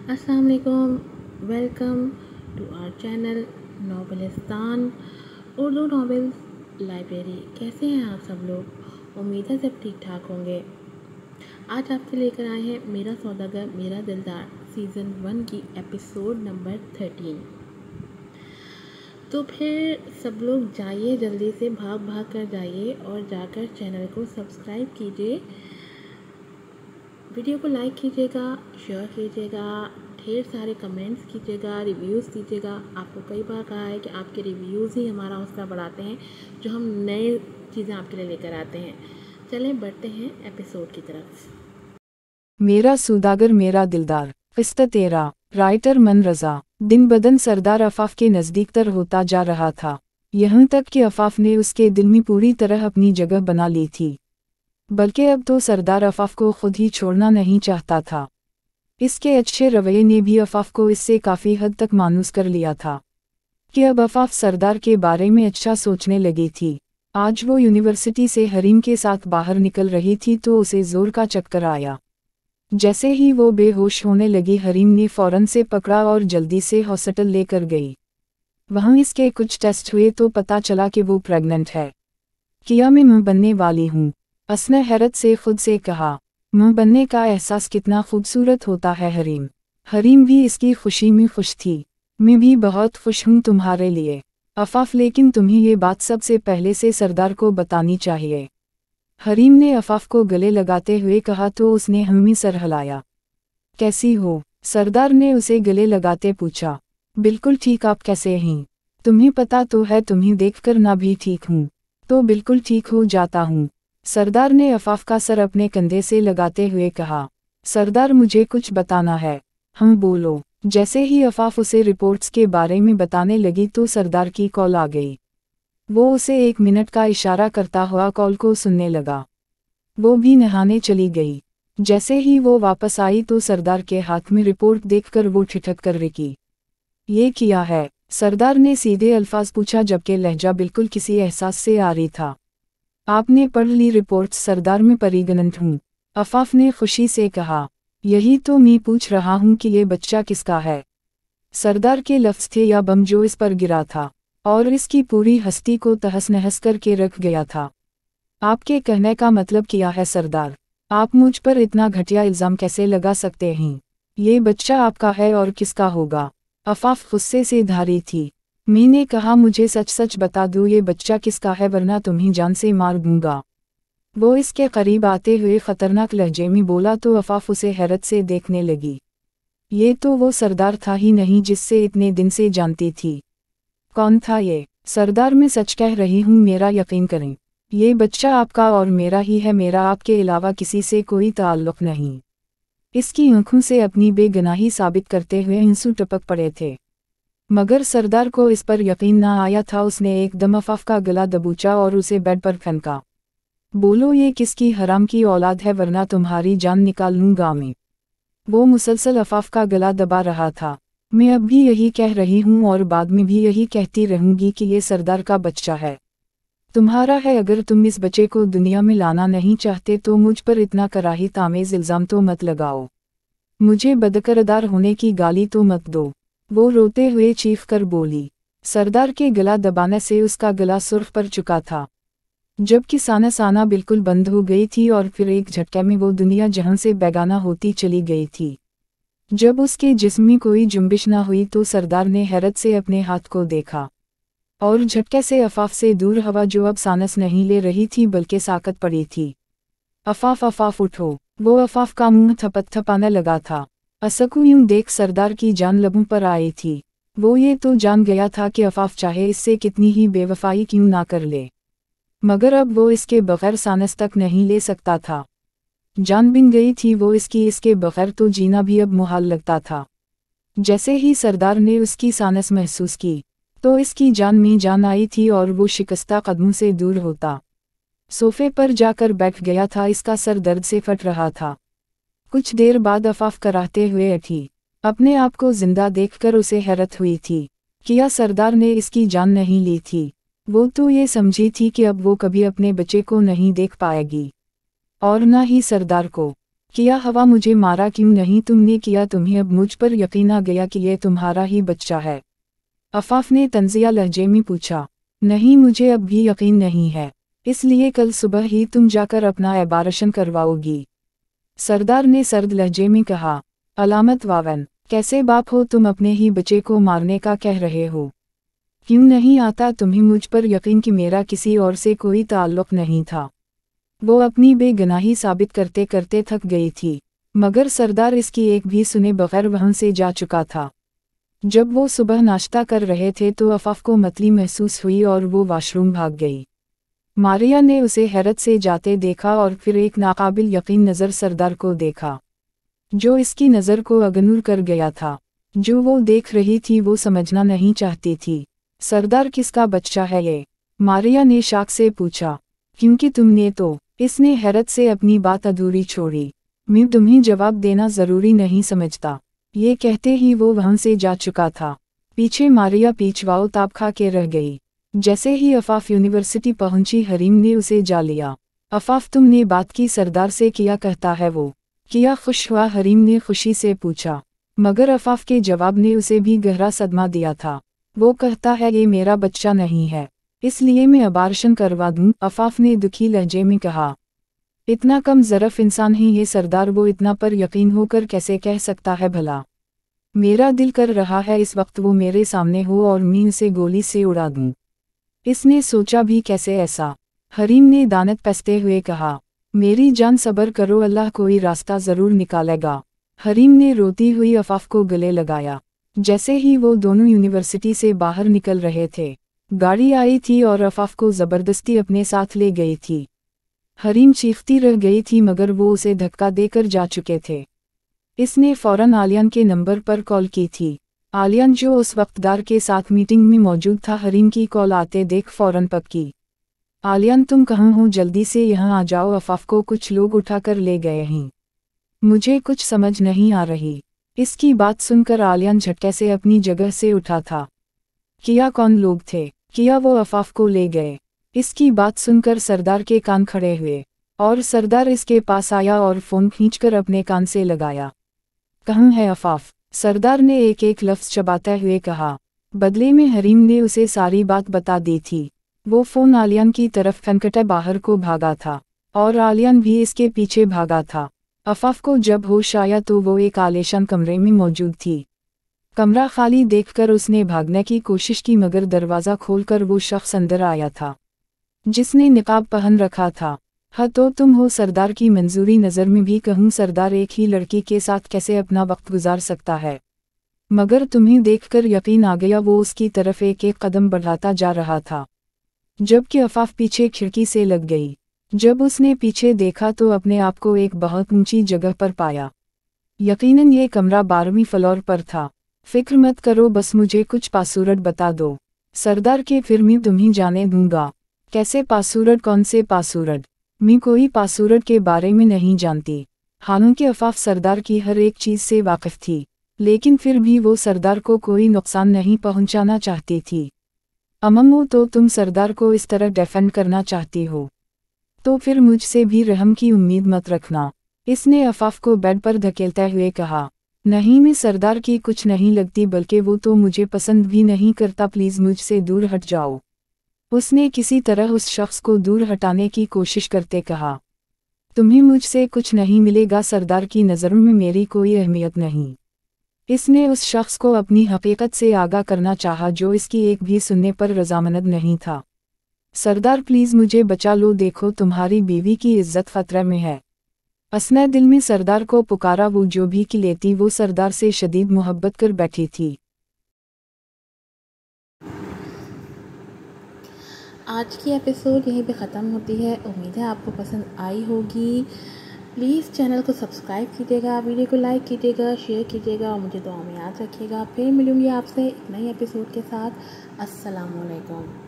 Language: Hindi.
अस्सलाम वालेकुम। Welcome to our channel Novelistan Urdu novels library. कैसे हैं आप सब लोग? उम्मीद है सब ठीक ठाक होंगे। आज आपसे लेकर आए हैं मेरा सौदागर मेरा दिलदार सीज़न 1 की एपिसोड नंबर 13। तो फिर सब लोग जाइए, जल्दी से भाग भाग कर जाइए और जाकर चैनल को सब्सक्राइब कीजिए, वीडियो को लाइक कीजिएगा, शेयर कीजिएगा, ढेर सारे कमेंट्स कीजिएगा, रिव्यूज़ दीजिएगा। आपको कई बार कहा है कि आपके रिव्यूज़ ही हमारा हौसला बढ़ाते हैं, जो हम नए चीज़ें आपके लिए लेकर आते हैं। चलें बढ़ते हैं एपिसोड की तरफ। मेरा सौदागर मेरा दिलदार किस्सा 13। राइटर मन रज़ा। दिन बदन सरदार अफाफ के नज़दीक तर होता जा रहा था, यहाँ तक कि अफाफ ने उसके दिल में पूरी तरह अपनी जगह बना ली थी। बल्कि अब तो सरदार अफाफ को खुद ही छोड़ना नहीं चाहता था। इसके अच्छे रवैये ने भी अफाफ को इससे काफ़ी हद तक मायूस कर लिया था कि अब अफाफ सरदार के बारे में अच्छा सोचने लगी थी। आज वो यूनिवर्सिटी से हरीम के साथ बाहर निकल रही थी तो उसे जोर का चक्कर आया। जैसे ही वो बेहोश होने लगी, हरीम ने फ़ौरन से पकड़ा और जल्दी से हॉस्पिटल लेकर गई। वहाँ इसके कुछ टेस्ट हुए तो पता चला कि वो प्रेग्नेंट है। किया मैं मां बनने वाली हूँ, उसने हैरत से खुद से कहा। मां बनने का एहसास कितना खूबसूरत होता है हरीम। हरीम भी इसकी खुशी में खुश थी। मैं भी बहुत खुश हूँ तुम्हारे लिए अफाफ, लेकिन तुम्हें ये बात सबसे पहले से सरदार को बतानी चाहिए। हरीम ने अफाफ को गले लगाते हुए कहा तो उसने हमी सर हिलाया। कैसी हो? सरदार ने उसे गले लगाते पूछा। बिल्कुल ठीक, आप कैसे हैं? तुम्हें पता तो है तुम्हें देखकर ना भी ठीक हूँ तो बिल्कुल ठीक हो जाता हूँ, सरदार ने अफाफ का सर अपने कंधे से लगाते हुए कहा। सरदार मुझे कुछ बताना है। हम बोलो। जैसे ही अफाफ उसे रिपोर्ट्स के बारे में बताने लगी तो सरदार की कॉल आ गई। वो उसे 1 मिनट का इशारा करता हुआ कॉल को सुनने लगा। वो भी नहाने चली गई। जैसे ही वो वापस आई तो सरदार के हाथ में रिपोर्ट देखकर वो ठिठक कर रुकी। ये किया है? सरदार ने सीधे अल्फाज पूछा, जबकि लहजा बिल्कुल किसी एहसास से आ रही था। आपने पढ़ ली रिपोर्ट्स? सरदार में परिगणित हूँ, अफाफ ने खुशी से कहा। यही तो मैं पूछ रहा हूँ कि ये बच्चा किसका है। सरदार के लफ्ज़ थे या बम जो इस पर गिरा था और इसकी पूरी हस्ती को तहस नहस करके रख गया था। आपके कहने का मतलब क्या है सरदार? आप मुझ पर इतना घटिया इल्ज़ाम कैसे लगा सकते हैं? ये बच्चा आपका है और किसका होगा? अफाफ गुस्से से धारी थी। मैंने कहा मुझे सच सच बता दो ये बच्चा किसका है, वरना तुम्हें जान से मार दूंगा। वो इसके करीब आते हुए खतरनाक लहजे में बोला तो अफाफ उसे हैरत से देखने लगी। ये तो वो सरदार था ही नहीं जिससे इतने दिन से जानती थी। कौन था ये? सरदार, मैं सच कह रही हूँ, मेरा यकीन करें। ये बच्चा आपका और मेरा ही है, मेरा आपके अलावा किसी से कोई ताल्लुक़ नहीं। इसकी आंखों से अपनी बेगुनाही साबित करते हुए आंसू टपक पड़े थे। मगर सरदार को इस पर यकीन ना आया था। उसने एकदम अफाफ का गला दबोचा और उसे बेड पर फेंका। बोलो ये किसकी हराम की औलाद है, वरना तुम्हारी जान निकाल लूँगा मैं। वो मुसलसल अफाफ का गला दबा रहा था। मैं अब भी यही कह रही हूँ और बाद में भी यही कहती रहूँगी कि ये सरदार का बच्चा है, तुम्हारा है। अगर तुम इस बच्चे को दुनिया में लाना नहीं चाहते तो मुझ पर इतना कराही तामेज़ इल्ज़ाम तो मत लगाओ। मुझे बदकिरदार होने की गाली तो मत दो, वो रोते हुए चीख कर बोली। सरदार के गला दबाने से उसका गला सुर्ख पर चुका था, जबकि सांस आना बिल्कुल बंद हो गई थी और फिर एक झटके में वो दुनिया जहां से बेगाना होती चली गई थी। जब उसके जिस्म में कोई जुम्बिश ना हुई तो सरदार ने हैरत से अपने हाथ को देखा और झटके से अफाफ से दूर हवा, जो अब सांस नहीं ले रही थी बल्कि साकत पड़ी थी। अफाफ अफाफ उठो। वो अफाफ का मुंह थपथपाने लगा था। असकू यूं देख सरदार की जान लबों पर आई थी। वो ये तो जान गया था कि अफाफ चाहे इससे कितनी ही बेवफाई क्यों ना कर ले, मगर अब वो इसके बगैर सांस तक नहीं ले सकता था। जान बिन गई थी वो इसकी, इसके बगैर तो जीना भी अब मुहाल लगता था। जैसे ही सरदार ने उसकी सांस महसूस की तो इसकी जान में जान आई थी और वो शिकस्ता कदमों से दूर होता सोफे पर जाकर बैठ गया था। इसका सर दर्द से फट रहा था। कुछ देर बाद अफाफ कराहते हुए उठी। अपने आप को जिंदा देखकर उसे हैरत हुई थी। क्या सरदार ने इसकी जान नहीं ली थी? वो तो ये समझी थी कि अब वो कभी अपने बच्चे को नहीं देख पाएगी और ना ही सरदार को। किया हवा मुझे मारा क्यों नहीं तुमने किया, तुम्हें अब मुझ पर यकीन आ गया कि ये तुम्हारा ही बच्चा है? अफाफ ने तंजिया लहजे में पूछा। नहीं, मुझे अब भी यकीन नहीं है, इसलिए कल सुबह ही तुम जाकर अपना एबारशन करवाओगी, सरदार ने सर्द लहजे में कहा। अलामत वावन, कैसे बाप हो तुम, अपने ही बच्चे को मारने का कह रहे हो? क्यों नहीं आता तुम्हें मुझ पर यकीन कि मेरा किसी और से कोई ताल्लुक नहीं था? वो अपनी बेगुनाही साबित करते करते थक गई थी, मगर सरदार इसकी एक भी सुने बगैर वहाँ से जा चुका था। जब वो सुबह नाश्ता कर रहे थे तो अफाफ को मतली महसूस हुई और वो वॉशरूम भाग गई। मारिया ने उसे हैरत से जाते देखा और फिर एक नाकाबिल यकीन नज़र सरदार को देखा, जो इसकी नज़र को अगनूर कर गया था। जो वो देख रही थी वो समझना नहीं चाहती थी। सरदार किसका बच्चा है ये? मारिया ने शाक से पूछा। क्योंकि तुमने तो, इसने हैरत से अपनी बात अधूरी छोड़ी। मैं तुम्हें जवाब देना ज़रूरी नहीं समझता। ये कहते ही वो वहाँ से जा चुका था। पीछे मारिया पीछवाओ ताप खा के रह गई। जैसे ही अफाफ यूनिवर्सिटी पहुंची हरीम ने उसे जा लिया। अफाफ तुमने बात की सरदार से, किया कहता है वो? किया खुश हुआ? हरीम ने खुशी से पूछा। मगर अफाफ के जवाब ने उसे भी गहरा सदमा दिया था। वो कहता है ये मेरा बच्चा नहीं है, इसलिए मैं अबार्शन करवा दूं, अफाफ ने दुखी लहजे में कहा। इतना कम ज़रफ़ इंसान ही ये सरदार, वो इतना पर यकीन होकर कैसे कह सकता है भला? मेरा दिल कर रहा है इस वक्त वो मेरे सामने हो और मैं उसे गोली से उड़ा दूं। इसने सोचा भी कैसे ऐसा? हरीम ने दानत पसते हुए कहा। मेरी जान सब्र करो, अल्लाह कोई रास्ता ज़रूर निकालेगा। हरीम ने रोती हुई अफाफ को गले लगाया। जैसे ही वो दोनों यूनिवर्सिटी से बाहर निकल रहे थे, गाड़ी आई थी और अफाफ को ज़बरदस्ती अपने साथ ले गई थी। हरीम चीखती रह गई थी मगर वो उसे धक्का देकर जा चुके थे। इसने फ़ौरन आलियान के नंबर पर कॉल की थी। आलियान जो उस वक्त दार के साथ मीटिंग में मौजूद था, हरीम की कॉल आते देख फ़ौरन पकी। आलियान तुम कहाँ हो, जल्दी से यहाँ आ जाओ, अफाफ को कुछ लोग उठाकर ले गए हैं। मुझे कुछ समझ नहीं आ रही। इसकी बात सुनकर आलियान झटके से अपनी जगह से उठा था। किया कौन लोग थे? किया वो अफाफ को ले गए। इसकी बात सुनकर सरदार के कान खड़े हुए और सरदार इसके पास आया और फ़ोन खींचकर अपने कान से लगाया। कहाँ है अफाफ? सरदार ने एक एक लफ्ज़ चबाते हुए कहा। बदले में हरीम ने उसे सारी बात बता दी थी। वो फ़ोन आलियान की तरफ खनखटे बाहर को भागा था और आलियान भी इसके पीछे भागा था। अफाफ को जब होश आया तो वो एक आलीशान कमरे में मौजूद थी। कमरा खाली देखकर उसने भागने की कोशिश की मगर दरवाज़ा खोलकर वो शख्स अंदर आया था, जिसने निकाब पहन रखा था। हाँ तो तुम हो? सरदार की मंजूरी नज़र में भी कहूँ, सरदार एक ही लड़की के साथ कैसे अपना वक्त गुजार सकता है? मगर तुम्हें देखकर यकीन आ गया। वो उसकी तरफ एक एक कदम बढ़ाता जा रहा था, जबकि अफाफ पीछे खिड़की से लग गई। जब उसने पीछे देखा तो अपने आप को एक बहुत ऊंची जगह पर पाया। यकीनन ये कमरा 12वीं फ्लोर पर था। फिक्र मत करो, बस मुझे कुछ पासवर्ड बता दो सरदार के, फिर मैं तुम्हें जाने दूंगा। कैसे पासवर्ड? कौन से पासवर्ड? मैं कोई पासवर्ड के बारे में नहीं जानती। हालांकि अफाफ सरदार की हर एक चीज़ से वाकिफ थी, लेकिन फिर भी वो सरदार को कोई नुकसान नहीं पहुंचाना चाहती थी। अम्मू, तो तुम सरदार को इस तरह डिफेंड करना चाहती हो तो फिर मुझसे भी रहम की उम्मीद मत रखना। इसने अफाफ को बेड पर धकेलते हुए कहा। नहीं, मैं सरदार की कुछ नहीं लगती, बल्कि वो तो मुझे पसंद भी नहीं करता, प्लीज़ मुझसे दूर हट जाओ। उसने किसी तरह उस शख्स को दूर हटाने की कोशिश करते कहा। तुम्हें मुझसे कुछ नहीं मिलेगा, सरदार की नज़रों में मेरी कोई अहमियत नहीं। इसने उस शख्स को अपनी हकीकत से आगाह करना चाहा जो इसकी एक भी सुनने पर रजामंद नहीं था। सरदार प्लीज़ मुझे बचा लो, देखो तुम्हारी बीवी की इज्जत खतरे में है। असने दिल में सरदार को पुकारा। वो जो भी की लेती वो सरदार से शदीद मोहब्बत कर बैठी थी। आज की एपिसोड यहीं पे ख़त्म होती है। उम्मीद है आपको पसंद आई होगी। प्लीज़ चैनल को सब्सक्राइब कीजिएगा, वीडियो को लाइक कीजिएगा, शेयर कीजिएगा और मुझे दुआ में याद रखिएगा। फिर मिलूँगी आपसे एक नई एपिसोड के साथ। अस्सलाम वालेकुम।